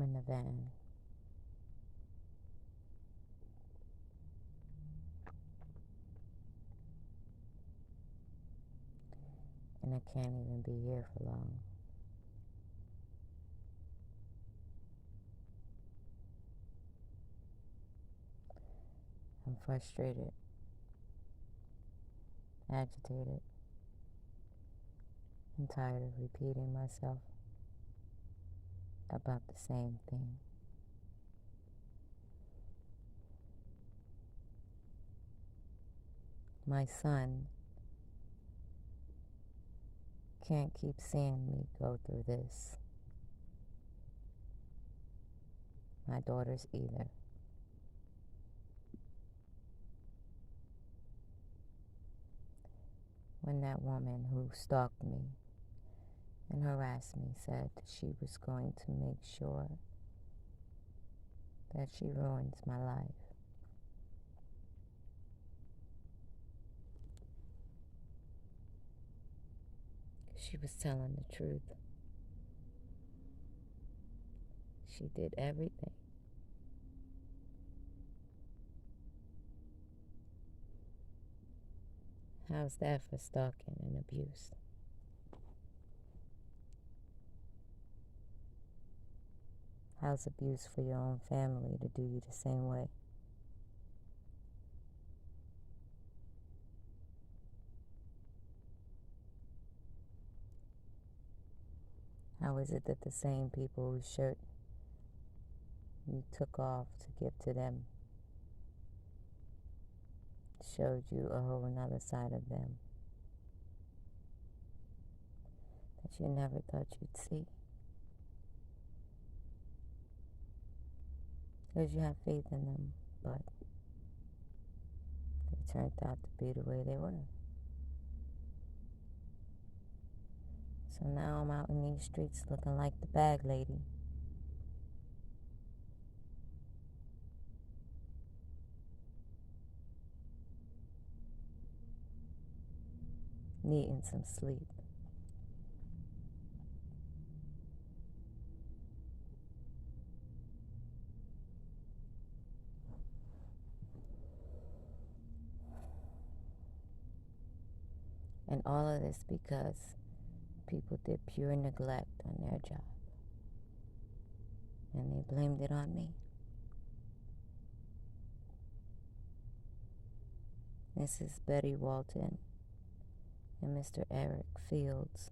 in the van. And I can't even be here for long. I'm frustrated, agitated, and tired of repeating myself about the same thing. My son can't keep seeing me go through this. My daughters either. When that woman who stalked me and harassed me said she was going to make sure that she ruins my life, she was telling the truth. She did everything. How's that for stalking and abuse? How's abuse for your own family to do you the same way? How is it that the same people whose shirt you took off to give to them showed you a whole another side of them that you never thought you'd see? Because you have faith in them, but they turned out to be the way they were. So now I'm out in these streets looking like the bag lady. Needing some sleep. And all of this because people did pure neglect on their job. And they blamed it on me. Mrs. Betty Walton and Mr. Eric Fields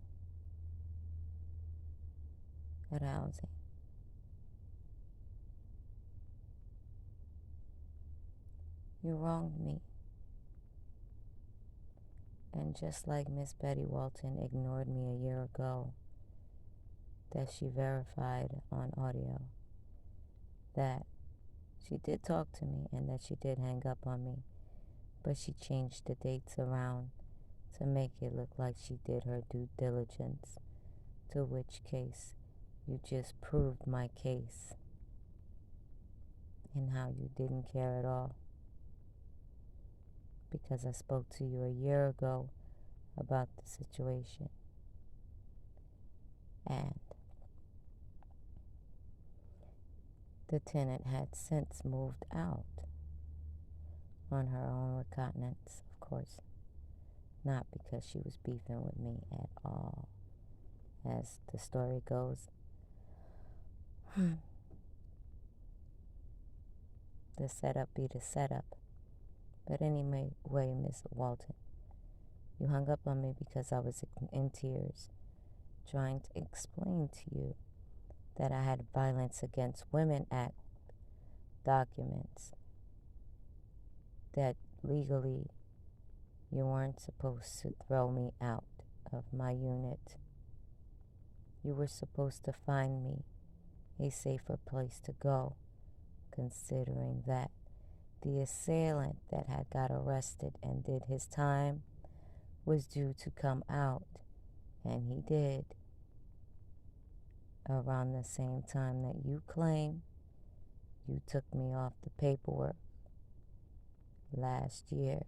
at housing. You wronged me. And just like Miss Betty Walton ignored me a year ago, that she verified on audio that she did talk to me and that she did hang up on me, but she changed the dates around to make it look like she did her due diligence, to which case you just proved my case in how you didn't care at all. Because I spoke to you a year ago about the situation. And the tenant had since moved out on her own recognizance, of course, not because she was beefing with me at all, as the story goes. The setup be the setup. But anyway, Miss Walton, you hung up on me because I was in tears, trying to explain to you that I had Violence Against Women Act documents that legally you weren't supposed to throw me out of my unit. You were supposed to find me a safer place to go, considering that the assailant that had got arrested and did his time was due to come out, and he did, around the same time that you claim you took me off the paperwork last year.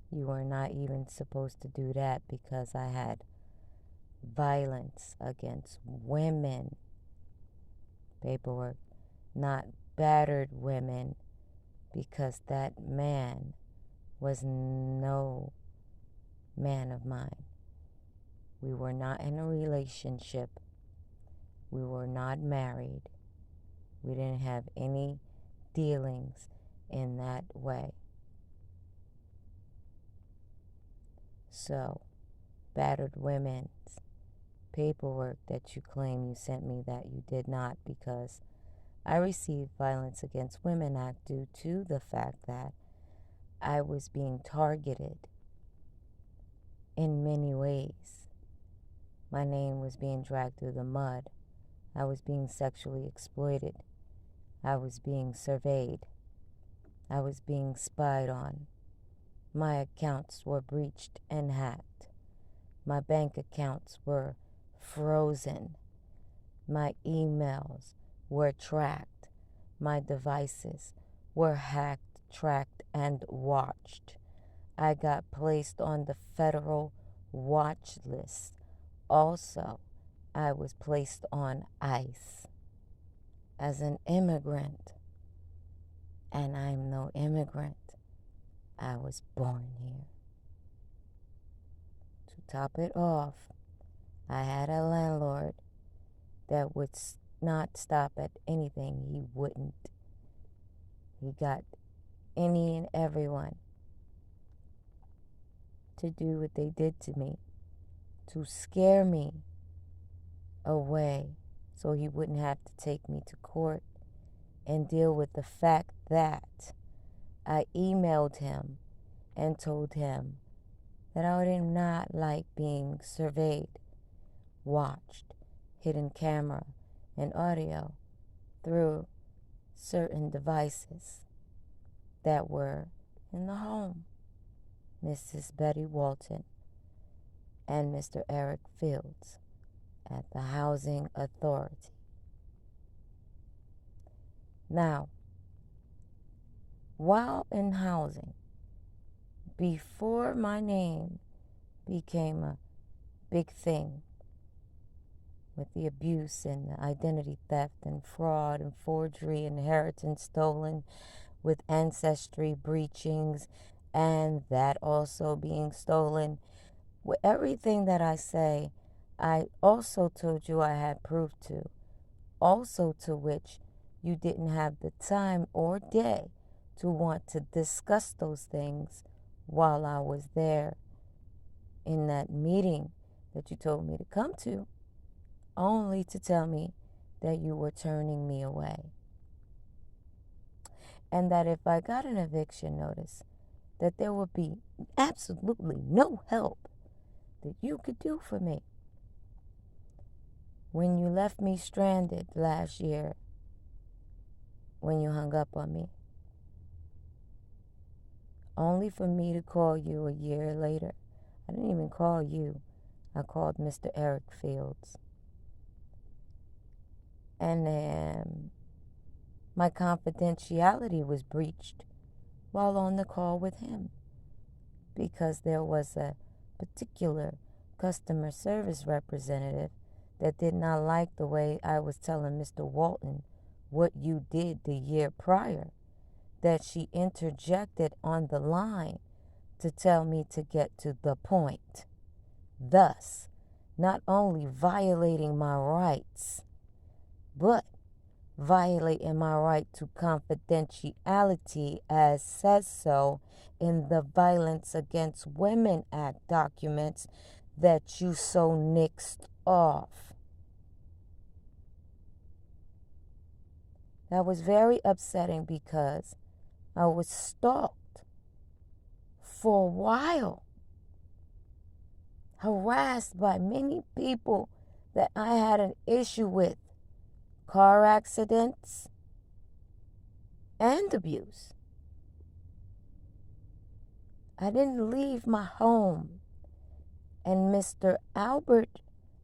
You were not even supposed to do that because I had violence against women paperwork, not battered women, because that man was no man of mine. We were not in a relationship. We were not married. We didn't have any dealings in that way. So, battered women's paperwork that you claim you sent me that you did not, because I received Violence Against Women Act due to the fact that I was being targeted in many ways. My name was being dragged through the mud. I was being sexually exploited. I was being surveyed. I was being spied on. My accounts were breached and hacked. My bank accounts were frozen. My emails were tracked. My devices were hacked, tracked, and watched. I got placed on the federal watch list. Also, I was placed on ICE as an immigrant. And I'm no immigrant. I was born here. To top it off, I had a landlord that would not stop at anything. He wouldn't. He got any and everyone to do what they did to me, to scare me away so he wouldn't have to take me to court and deal with the fact that I emailed him and told him that I did not like being surveyed, watched, hidden camera, and audio through certain devices that were in the home. Mrs. Betty Walton and Mr. Eric Fields at the Housing Authority. Now, while in housing, before my name became a big thing with the abuse and the identity theft and fraud and forgery, inheritance stolen, with ancestry breachings, and that also being stolen. With everything that I say, I also told you I had proof to, also to which you didn't have the time or day to want to discuss those things while I was there in that meeting that you told me to come to, only to tell me that you were turning me away. And that if I got an eviction notice, that there would be absolutely no help that you could do for me. When you left me stranded last year, when you hung up on me, only for me to call you a year later. I didn't even call you. I called Mr. Eric Fields. And my confidentiality was breached while on the call with him, because there was a particular customer service representative that did not like the way I was telling Mr. Walton what you did the year prior, that she interjected on the line to tell me to get to the point, thus not only violating my rights, but violating my right to confidentiality as says so in the Violence Against Women Act documents that you so nixed off. That was very upsetting because I was stalked for a while, harassed by many people that I had an issue with, car accidents and abuse. I didn't leave my home, and Mr. Albert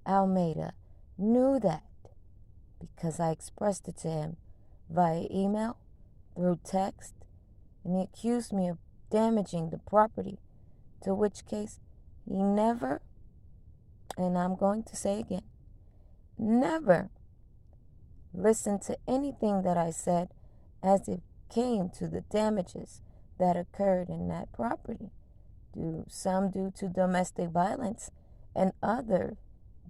Almeida knew that because I expressed it to him via email, through text, and he accused me of damaging the property, to which case he never And I'm going to say again, never listen to anything that I said as it came to the damages that occurred in that property. Some due to domestic violence and other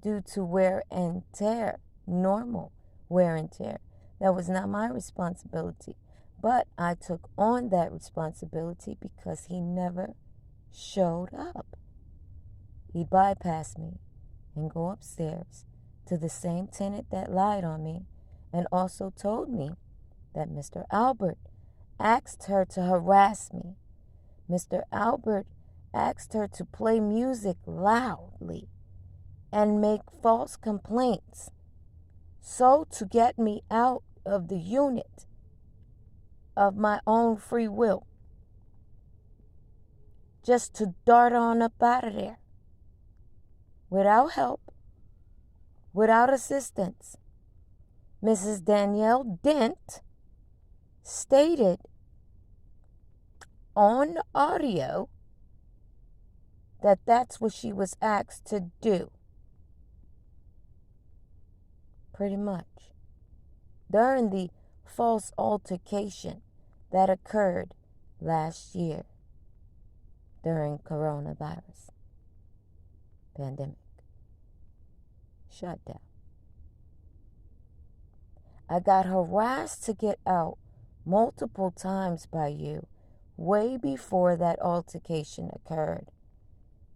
due to wear and tear, normal wear and tear. That was not my responsibility. But I took on that responsibility because he never showed up. He bypassed me and go upstairs to the same tenant that lied on me and also told me that Mr. Albert asked her to harass me. Mr. Albert asked her to play music loudly and make false complaints, so to get me out of the unit of my own free will, just to dart on up out of there without help, without assistance. Mrs. Danielle Dent stated on audio that that's what she was asked to do. Pretty much. During the false altercation that occurred last year during coronavirus pandemic shutdown. I got harassed to get out multiple times by you way before that altercation occurred.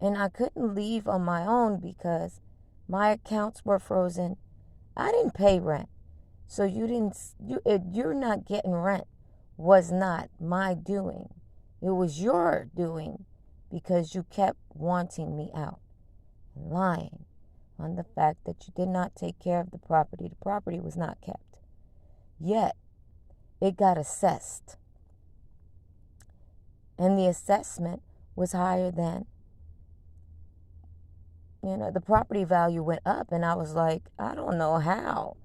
And I couldn't leave on my own because my accounts were frozen. I didn't pay rent. So you're not getting rent was not my doing. It was your doing because you kept wanting me out and lying on the fact that you did not take care of the property. The property was not kept. Yet, it got assessed. And the assessment was higher than, the property value went up. And I was like, I don't know how.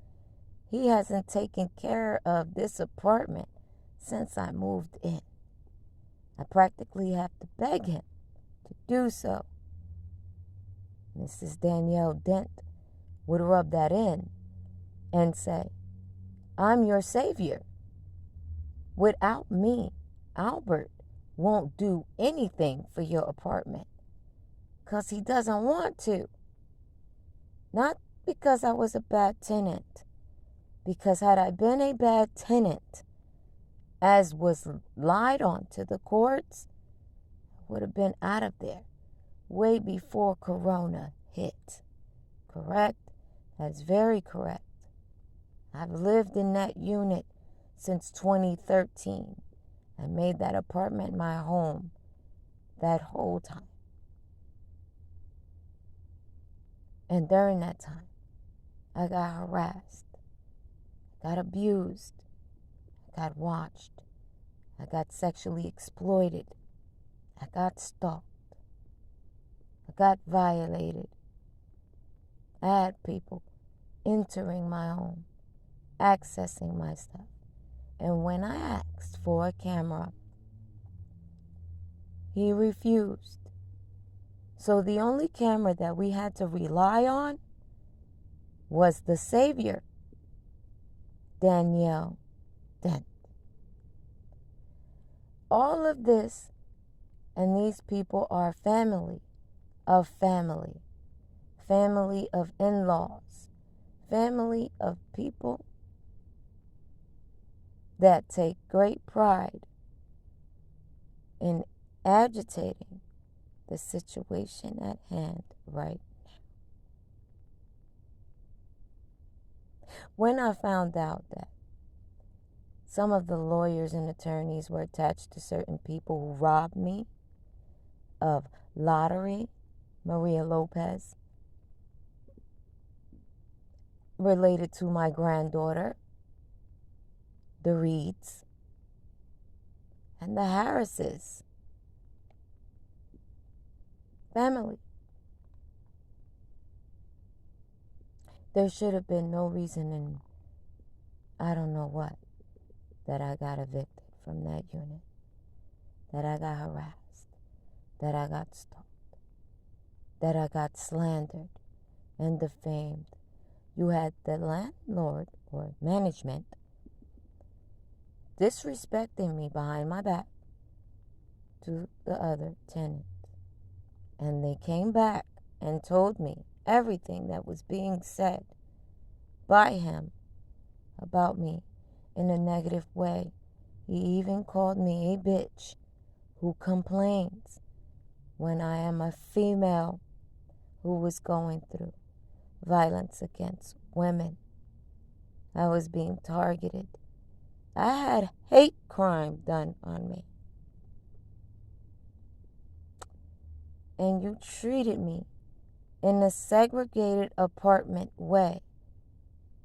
He hasn't taken care of this apartment since I moved in. I practically have to beg him to do so. Mrs. Danielle Dent would rub that in and say, I'm your savior. Without me, Albert won't do anything for your apartment because he doesn't want to. Not because I was a bad tenant. Because had I been a bad tenant, as was lied on to the courts, I would have been out of there way before Corona hit. Correct? That's very correct. I've lived in that unit since 2013. I made that apartment my home that whole time. And during that time, I got harassed. Got abused, I got watched, I got sexually exploited, I got stalked, I got violated. I had people entering my home, accessing my stuff. And when I asked for a camera, he refused. So the only camera that we had to rely on was the savior, Danielle Dent. All of this, and these people are family of family, family of in-laws, family of people that take great pride in agitating the situation at hand right now. When I found out that some of the lawyers and attorneys were attached to certain people who robbed me of lottery, Maria Lopez, related to my granddaughter, the Reeds, and the Harrises family. There should have been no reason in, I don't know what, that I got evicted from that unit, that I got harassed, that I got stalked, that I got slandered, and defamed. You had the landlord or management disrespecting me behind my back to the other tenants. And they came back and told me everything that was being said by him about me in a negative way. He even called me a bitch who complains when I am a female who was going through violence against women. I was being targeted. I had hate crime done on me. And you treated me in a segregated apartment way.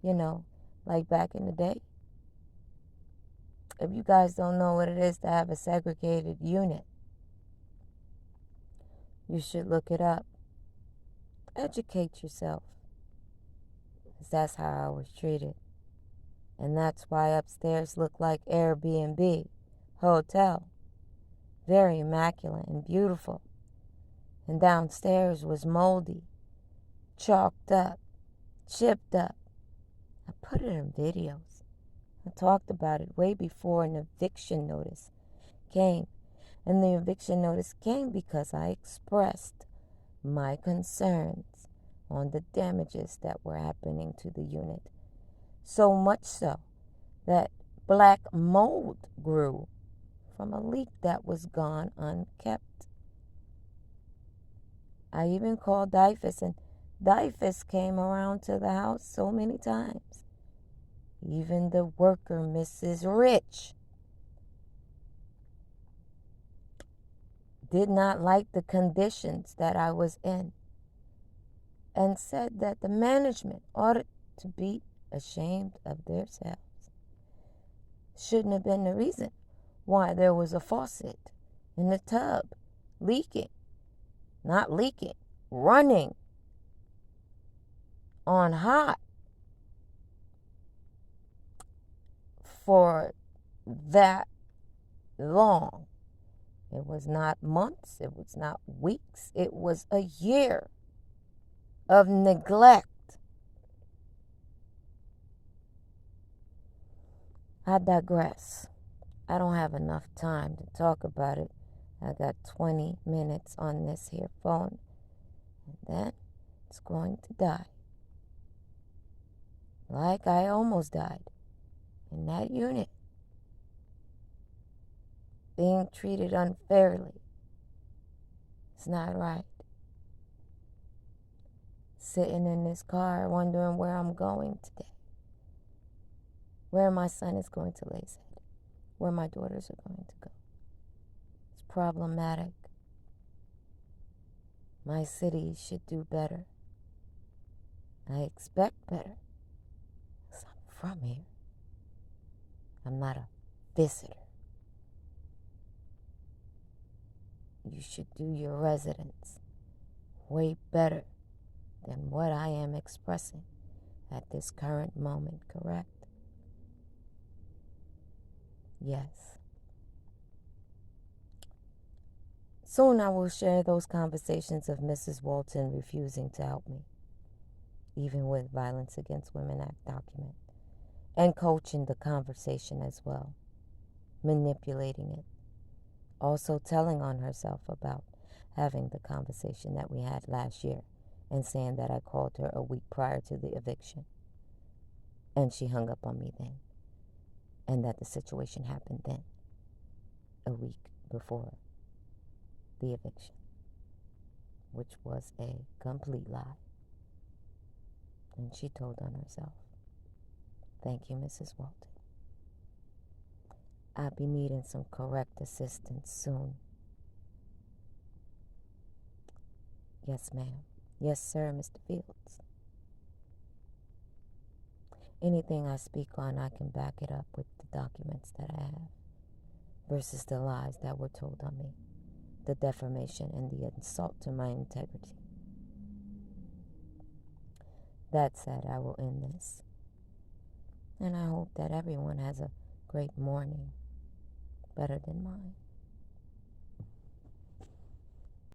You know, like back in the day. If you guys don't know what it is to have a segregated unit, you should look it up. Educate yourself. Because that's how I was treated. And that's why upstairs looked like Airbnb, hotel. Very immaculate and beautiful. And downstairs was moldy, chalked up, chipped up. I put it in videos. I talked about it way before an eviction notice came. And the eviction notice came because I expressed my concerns on the damages that were happening to the unit. So much so that black mold grew from a leak that was gone unkept. I even called DYFS, and DYFS came around to the house so many times. Even the worker, Mrs. Rich, did not like the conditions that I was in and said that the management ought to be ashamed of themselves. Shouldn't have been the reason why there was a faucet in the tub leaking. Not leaking, running on hot for that long. It was not months, it was not weeks, it was a year of neglect. I digress. I don't have enough time to talk about it. I got 20 minutes on this here phone, and then it's going to die. Like I almost died in that unit. Being treated unfairly. It's not right. Sitting in this car wondering where I'm going today. Where my son is going to lay his head. Where my daughters are going to go. It's problematic. My city should do better. I expect better. Because I'm from here. I'm not a visitor. You should do your residence way better than what I am expressing at this current moment, correct? Yes. Soon I will share those conversations of Mrs. Walton refusing to help me, even with Violence Against Women Act document, and coaching the conversation as well, manipulating it, also telling on herself about having the conversation that we had last year and saying that I called her a week prior to the eviction, and she hung up on me then, and that the situation happened then, a week before the eviction, which was a complete lie. And she told on herself. Thank you, Mrs. Walton. I'll be needing some correct assistance soon. Yes, ma'am. Yes, sir, Mr. Fields. Anything I speak on, I can back it up with the documents that I have versus the lies that were told on me, the defamation and the insult to my integrity. That said, I will end this. And I hope that everyone has a great morning, better than mine.